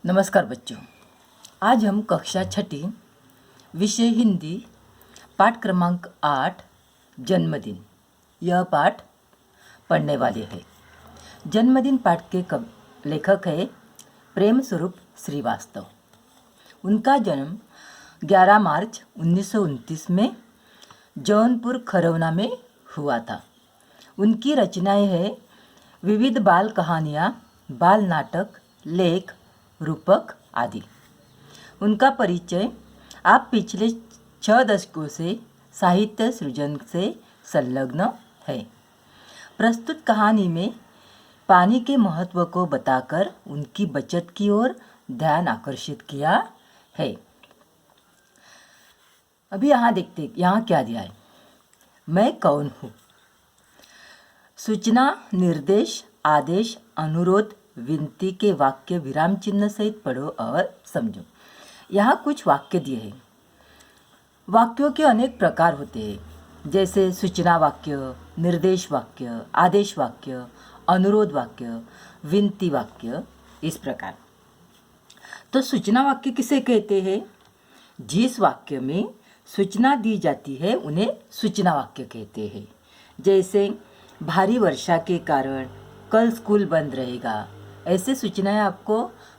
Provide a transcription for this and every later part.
नमस्कार बच्चों। आज हम कक्षा छठी विषय हिंदी पाठ क्रमांक 8 जन्मदिन यह पाठ पढ़ने वाले हैं। जन्मदिन पाठ के लेखक है प्रेम स्वरूप श्रीवास्तव। उनका जन्म 11 मार्च 1929 में जौनपुर खरौना में हुआ था। उनकी रचनाएं हैं विविध बाल कहानियाँ, बाल नाटक, लेख, रूपक आदि। उनका परिचय आप पिछले 6 दशकों से साहित्य सृजन से संलग्न है। प्रस्तुत कहानी में पानी के महत्व को बताकर उनकी बचत की ओर ध्यान आकर्षित किया है। अभी यहाँ देखते यहाँ क्या दिया है। मैं कौन हूँ। सूचना, निर्देश, आदेश, अनुरोध, विनती के वाक्य विराम चिन्ह सहित पढ़ो और समझो। यहाँ कुछ वाक्य दिए हैं। वाक्यों के अनेक प्रकार होते हैं, जैसे सूचना वाक्य, निर्देश वाक्य, आदेश वाक्य, अनुरोध वाक्य, विनती वाक्य, इस प्रकार। तो सूचना वाक्य किसे कहते हैं? जिस वाक्य में सूचना दी जाती है उन्हें सूचना वाक्य कहते हैं। जैसे भारी वर्षा के कारण कल स्कूल बंद रहेगा, ऐसे सूचनाएं आपको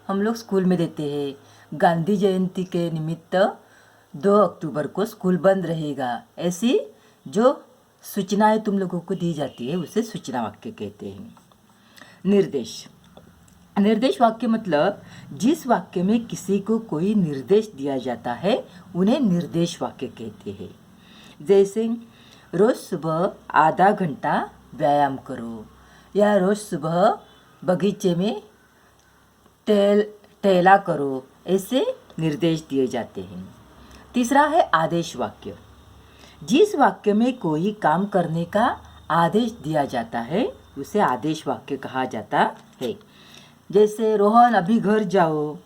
हम लोग स्कूल में देते हैं। गांधी जयंती के निमित्त 2 अक्टूबर को स्कूल बंद रहेगा, ऐसी जो सूचनाएं तुम लोगों को दी जाती है उसे सूचना वाक्य कहते हैं। निर्देश वाक्य मतलब जिस वाक्य में किसी को कोई निर्देश दिया जाता है उन्हें निर्देश वाक्य कहते हैं। जैसे रोज़ सुबह आधा घंटा व्यायाम करो, या रोज़ सुबह बगीचे में टहला करो, ऐसे निर्देश दिए जाते हैं। तीसरा है आदेश वाक्य। जिस वाक्य में कोई काम करने का आदेश दिया जाता है उसे आदेश वाक्य कहा जाता है। जैसे रोहन अभी घर जाओ,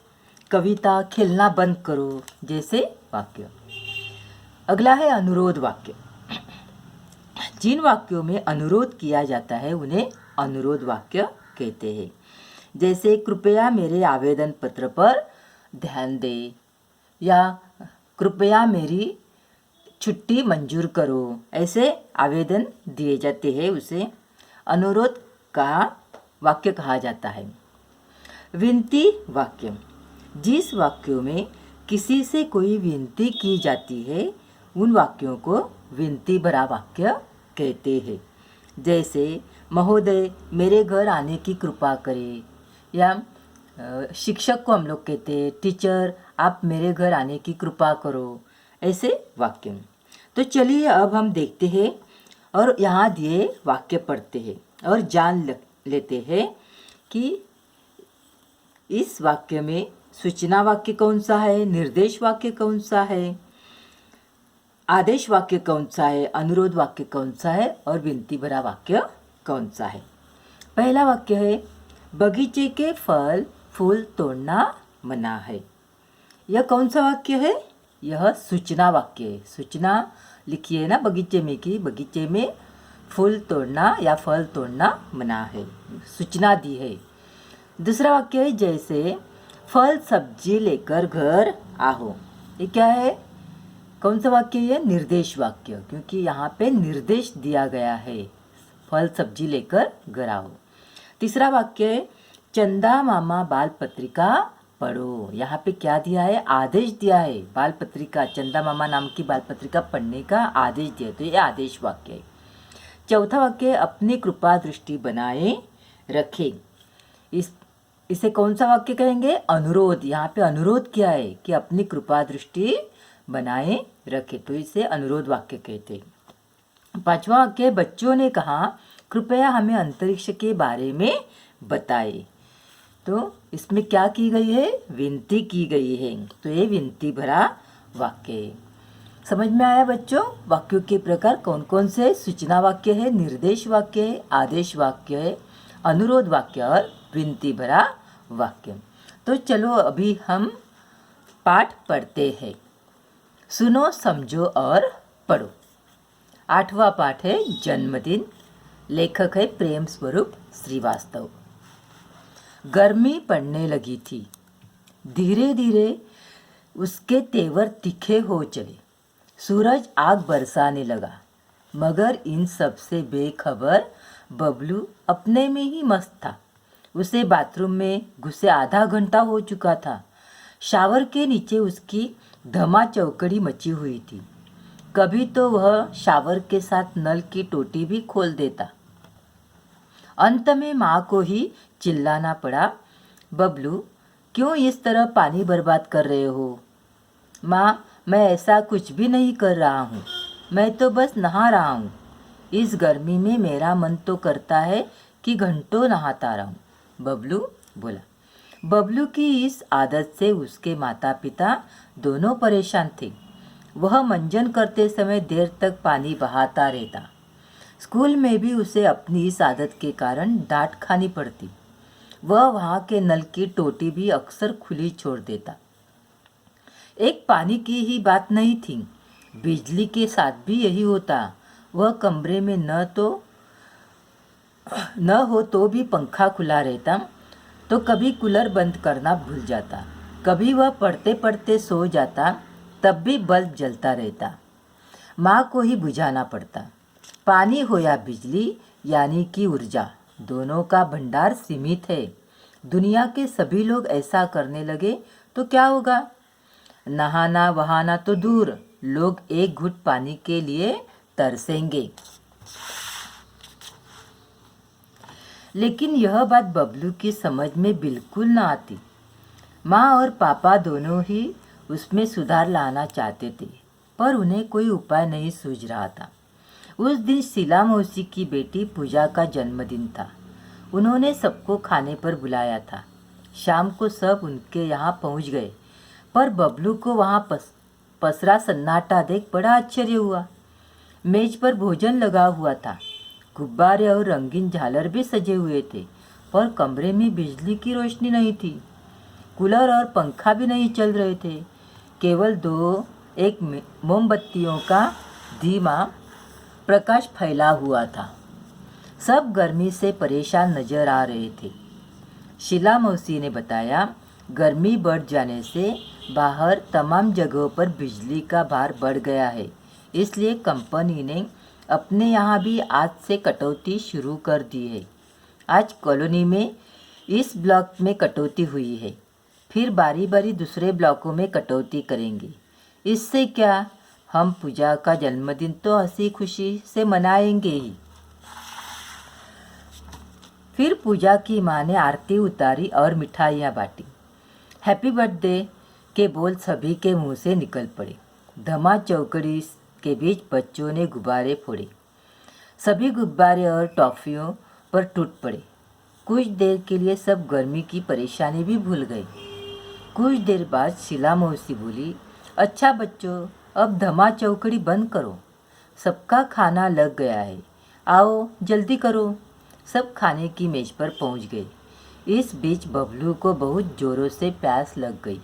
कविता खेलना बंद करो, जैसे वाक्य। अगला है अनुरोध वाक्य। जिन वाक्यों में अनुरोध किया जाता है उन्हें अनुरोध वाक्य कहते हैं। जैसे कृपया मेरे आवेदन पत्र पर ध्यान दे, या कृपया मेरी छुट्टी मंजूर करो, ऐसे आवेदन दिए जाते हैं उसे अनुरोध का वाक्य कहा जाता है। विनती वाक्य। जिस वाक्यों में किसी से कोई विनती की जाती है उन वाक्यों को विनती भरा वाक्य कहते हैं। जैसे महोदय मेरे घर आने की कृपा करें, या शिक्षक को हम लोग कहते हैं टीचर आप मेरे घर आने की कृपा करो, ऐसे वाक्य। तो चलिए अब हम देखते हैं और यहाँ दिए वाक्य पढ़ते हैं और जान लेते हैं कि इस वाक्य में सूचना वाक्य कौन सा है, निर्देश वाक्य कौन सा है, आदेश वाक्य कौन सा है, अनुरोध वाक्य कौन सा है और विनती भरा वाक्य कौन सा है। पहला वाक्य है बगीचे के फल फूल तोड़ना मना है। यह कौन सा वाक्य है? यह सूचना वाक्य है। सूचना लिखी है ना बगीचे में कि बगीचे में फूल तोड़ना या फल तोड़ना मना है, सूचना दी है। दूसरा वाक्य है जैसे फल सब्जी लेकर घर आओ। ये क्या है? कौन सा वाक्य है? निर्देश वाक्य, क्योंकि यहाँ पे निर्देश दिया गया है, फल सब्जी लेकर घर आओ। तीसरा वाक्य है चंदा मामा बाल पत्रिका पढ़ो। यहाँ पे क्या दिया है? आदेश दिया है। बाल पत्रिका, चंदा मामा नाम की बाल पत्रिका पढ़ने का आदेश दिया, तो ये आदेश वाक्य है। चौथा वाक्य है अपनी कृपा दृष्टि बनाए रखे। इसे कौन सा वाक्य कहेंगे? अनुरोध। यहाँ पे अनुरोध किया है कि अपनी कृपा दृष्टि बनाए रखे, तो इसे अनुरोध वाक्य कहते हैं। पांचवा वाक्य बच्चों ने कहा कृपया हमें अंतरिक्ष के बारे में बताए। तो इसमें क्या की गई है? विनती की गई है, तो ये विनती भरा वाक्य है। समझ में आया बच्चों? वाक्यों के प्रकार कौन कौन से? सूचना वाक्य है, निर्देश वाक्य है, आदेश वाक्य है, अनुरोध वाक्य और विनती भरा वाक्य। तो चलो अभी हम पाठ पढ़ते हैं। सुनो, समझो और पढ़ो। 8वां पाठ है जन्मदिन। लेखक है प्रेम स्वरूप श्रीवास्तव। गर्मी पड़ने लगी थी। धीरे धीरे उसके तेवर तीखे हो चले। सूरज आग बरसाने लगा, मगर इन सब से बेखबर बबलू अपने में ही मस्त था। उसे बाथरूम में घुसे आधा घंटा हो चुका था। शावर के नीचे उसकी धमा चौकड़ी मची हुई थी। कभी तो वह शावर के साथ नल की टोटी भी खोल देता। अंत में माँ को ही चिल्लाना पड़ा, बबलू क्यों इस तरह पानी बर्बाद कर रहे हो? माँ, मैं ऐसा कुछ भी नहीं कर रहा हूँ, मैं तो बस नहा रहा हूँ। इस गर्मी में मेरा मन तो करता है कि घंटों नहाता रहूँ, बबलू बोला। बबलू की इस आदत से उसके माता पिता दोनों परेशान थे। वह मंजन करते समय देर तक पानी बहाता रहता। स्कूल में भी उसे अपनी इस आदत के कारण डांट खानी पड़ती। वह वहाँ के नल की टोटी भी अक्सर खुली छोड़ देता। एक पानी की ही बात नहीं थी, बिजली के साथ भी यही होता। वह कमरे में न हो तो भी पंखा खुला रहता, तो कभी कूलर बंद करना भूल जाता। कभी वह पढ़ते पढ़ते सो जाता, तब भी बल्ब जलता रहता। माँ को ही बुझाना पड़ता। पानी हो या बिजली यानी कि ऊर्जा, दोनों का भंडार सीमित है। दुनिया के सभी लोग ऐसा करने लगे तो क्या होगा? नहाना वहाना तो दूर, लोग एक घुट पानी के लिए तरसेंगे। लेकिन यह बात बबलू की समझ में बिल्कुल न आती। माँ और पापा दोनों ही उसमें सुधार लाना चाहते थे, पर उन्हें कोई उपाय नहीं सूझ रहा था। उस दिन शीला मौसी की बेटी पूजा का जन्मदिन था। उन्होंने सबको खाने पर बुलाया था। शाम को सब उनके यहाँ पहुँच गए, पर बबलू को वहाँ पसरा सन्नाटा देख बड़ा आश्चर्य हुआ। मेज पर भोजन लगा हुआ था, गुब्बारे और रंगीन झालर भी सजे हुए थे, पर कमरे में बिजली की रोशनी नहीं थी। कूलर और पंखा भी नहीं चल रहे थे। केवल दो एक मोमबत्तियों का धीमा प्रकाश फैला हुआ था। सब गर्मी से परेशान नजर आ रहे थे। शीला मौसी ने बताया, गर्मी बढ़ जाने से बाहर तमाम जगहों पर बिजली का भार बढ़ गया है, इसलिए कंपनी ने अपने यहाँ भी आज से कटौती शुरू कर दी है। आज कॉलोनी में इस ब्लॉक में कटौती हुई है, फिर बारी बारी दूसरे ब्लॉकों में कटौती करेंगे। इससे क्या, हम पूजा का जन्मदिन तो हंसी खुशी से मनाएंगे ही। फिर पूजा की माँ ने आरती उतारी और मिठाइयाँ बांटी। हैप्पी बर्थडे के बोल सभी के मुंह से निकल पड़े। धमा चौकड़ी के बीच बच्चों ने गुब्बारे फोड़े। सभी गुब्बारे और टॉफियों पर टूट पड़े। कुछ देर के लिए सब गर्मी की परेशानी भी भूल गए। कुछ देर बाद शीला मौसी बोली, अच्छा बच्चों, अब धमा चौकड़ी बंद करो, सबका खाना लग गया है, आओ जल्दी करो। सब खाने की मेज पर पहुंच गए। इस बीच बबलू को बहुत जोरों से प्यास लग गई,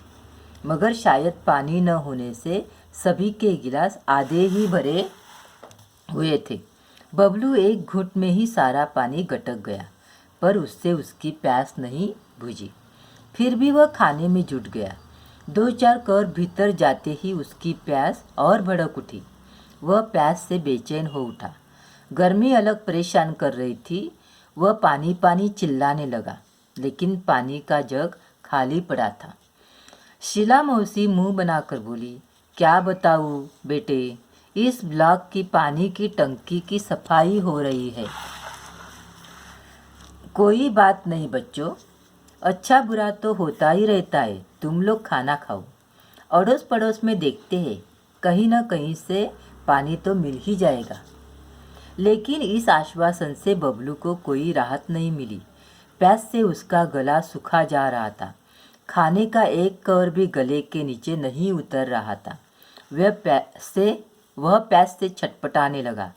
मगर शायद पानी न होने से सभी के गिलास आधे ही भरे हुए थे। बबलू एक घुट में ही सारा पानी गटक गया, पर उससे उसकी प्यास नहीं बुझी। फिर भी वह खाने में जुट गया। 2-4 कौर भीतर जाते ही उसकी प्यास और भड़क उठी। वह प्यास से बेचैन हो उठा। गर्मी अलग परेशान कर रही थी। वह पानी पानी चिल्लाने लगा, लेकिन पानी का जग खाली पड़ा था। शीला मौसी मुंह बनाकर बोली, क्या बताऊँ बेटे, इस ब्लॉक की पानी की टंकी की सफाई हो रही है। कोई बात नहीं बच्चों, अच्छा बुरा तो होता ही रहता है, तुम लोग खाना खाओ। अड़ोस पड़ोस में देखते हैं, कहीं ना कहीं से पानी तो मिल ही जाएगा। लेकिन इस आश्वासन से बबलू को कोई राहत नहीं मिली। प्यास से उसका गला सूखा जा रहा था। खाने का एक कौर भी गले के नीचे नहीं उतर रहा था। वह प्यास से छटपटाने लगा।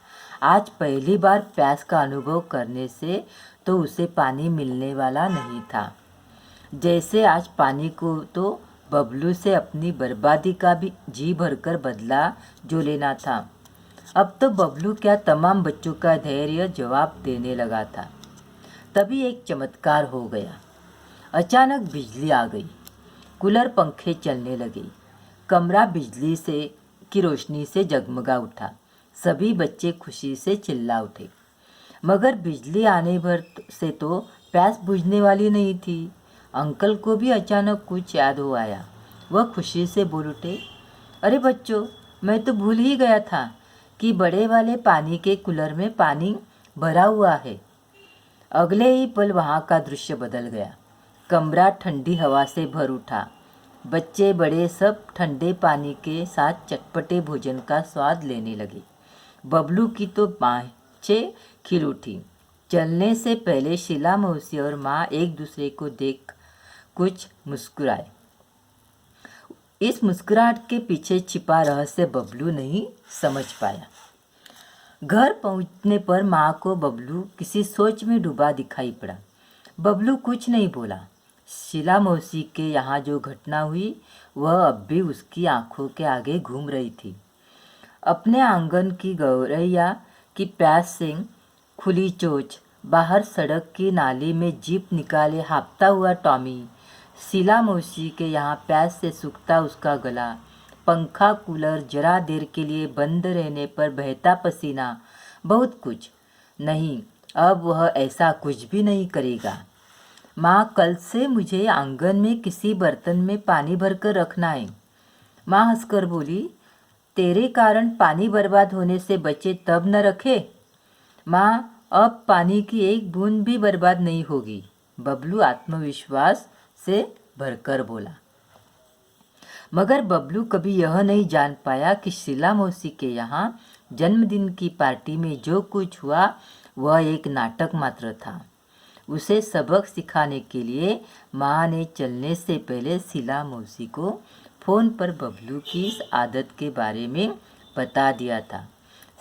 आज पहली बार प्यास का अनुभव करने से तो उसे पानी मिलने वाला नहीं था। जैसे आज पानी को तो बबलू से अपनी बर्बादी का भी जी भरकर बदला जो लेना था। अब तो बबलू क्या, तमाम बच्चों का धैर्य जवाब देने लगा था। तभी एक चमत्कार हो गया। अचानक बिजली आ गई। कूलर पंखे चलने लगे। कमरा बिजली से की रोशनी से जगमगा उठा। सभी बच्चे खुशी से चिल्ला उठे। मगर बिजली आने भर से तो प्यास बुझने वाली नहीं थी। अंकल को भी अचानक कुछ याद हो आया। वह खुशी से बोल उठे, अरे बच्चों, मैं तो भूल ही गया था कि बड़े वाले पानी के कूलर में पानी भरा हुआ है। अगले ही पल वहाँ का दृश्य बदल गया। कमरा ठंडी हवा से भर उठा। बच्चे बड़े सब ठंडे पानी के साथ चटपटे भोजन का स्वाद लेने लगे। बबलू की तो बाँहें खिल उठी। चलने से पहले शीला मौसी और माँ एक दूसरे को देख कुछ मुस्कुराए। इस मुस्कुराहट के पीछे छिपा रहस्य बबलू नहीं समझ पाया। घर पहुंचने पर माँ को बबलू किसी सोच में डूबा दिखाई पड़ा। बबलू कुछ नहीं बोला। शीला मौसी के यहाँ जो घटना हुई वह अब भी उसकी आंखों के आगे घूम रही थी। अपने आंगन की गौरैया की प्यास से खुली चोंच, बाहर सड़क की नाली में जीप निकाले हाँफता हुआ टॉमी, शीला मौसी के यहाँ प्यास से सूखता उसका गला, पंखा कूलर जरा देर के लिए बंद रहने पर बहता पसीना, बहुत कुछ। नहीं, अब वह ऐसा कुछ भी नहीं करेगा। माँ, कल से मुझे आंगन में किसी बर्तन में पानी भरकर रखना है। माँ हंसकर बोली, तेरे कारण पानी बर्बाद होने से बचे तब न रखे। माँ, अब पानी की एक बूंद भी बर्बाद नहीं होगी, बबलू आत्मविश्वास से भरकर बोला। मगर बबलू कभी यह नहीं जान पाया कि शीला मौसी के यहाँ जन्मदिन की पार्टी में जो कुछ हुआ वह एक नाटक मात्र था। उसे सबक सिखाने के लिए माँ ने चलने से पहले शीला मौसी को फ़ोन पर बबलू की इस आदत के बारे में बता दिया था।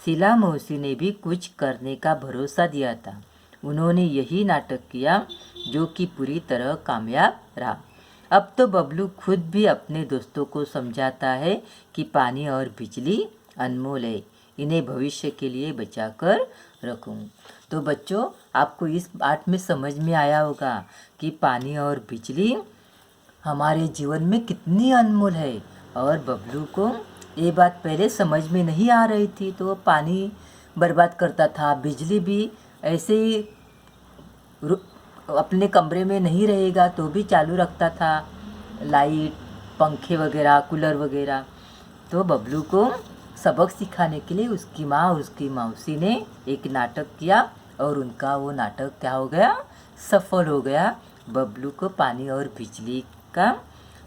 शीला मौसी ने भी कुछ करने का भरोसा दिया था। उन्होंने यही नाटक किया जो कि पूरी तरह कामयाब रहा। अब तो बबलू खुद भी अपने दोस्तों को समझाता है कि पानी और बिजली अनमोल है, इन्हें भविष्य के लिए बचाकर रखूं। तो बच्चों, आपको इस पाठ में समझ में आया होगा कि पानी और बिजली हमारे जीवन में कितनी अनमोल है। और बबलू को ये बात पहले समझ में नहीं आ रही थी, तो वो पानी बर्बाद करता था, बिजली भी ऐसे ही अपने कमरे में नहीं रहेगा तो भी चालू रखता था, लाइट, पंखे वगैरह, कूलर वगैरह। तो बबलू को सबक सिखाने के लिए उसकी माँ और उसकी मौसी ने एक नाटक किया और उनका वो नाटक क्या हो गया, सफल हो गया। बबलू को पानी और बिजली का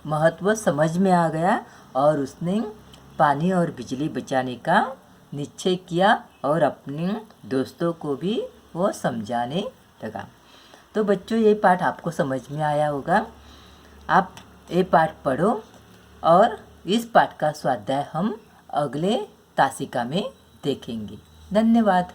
महत्व समझ में आ गया और उसने पानी और बिजली बचाने का निश्चय किया और अपने दोस्तों को भी वो समझाने लगा। तो बच्चों, ये पाठ आपको समझ में आया होगा। आप ये पाठ पढ़ो और इस पाठ का स्वाध्याय हम अगले तासिका में देखेंगे। धन्यवाद।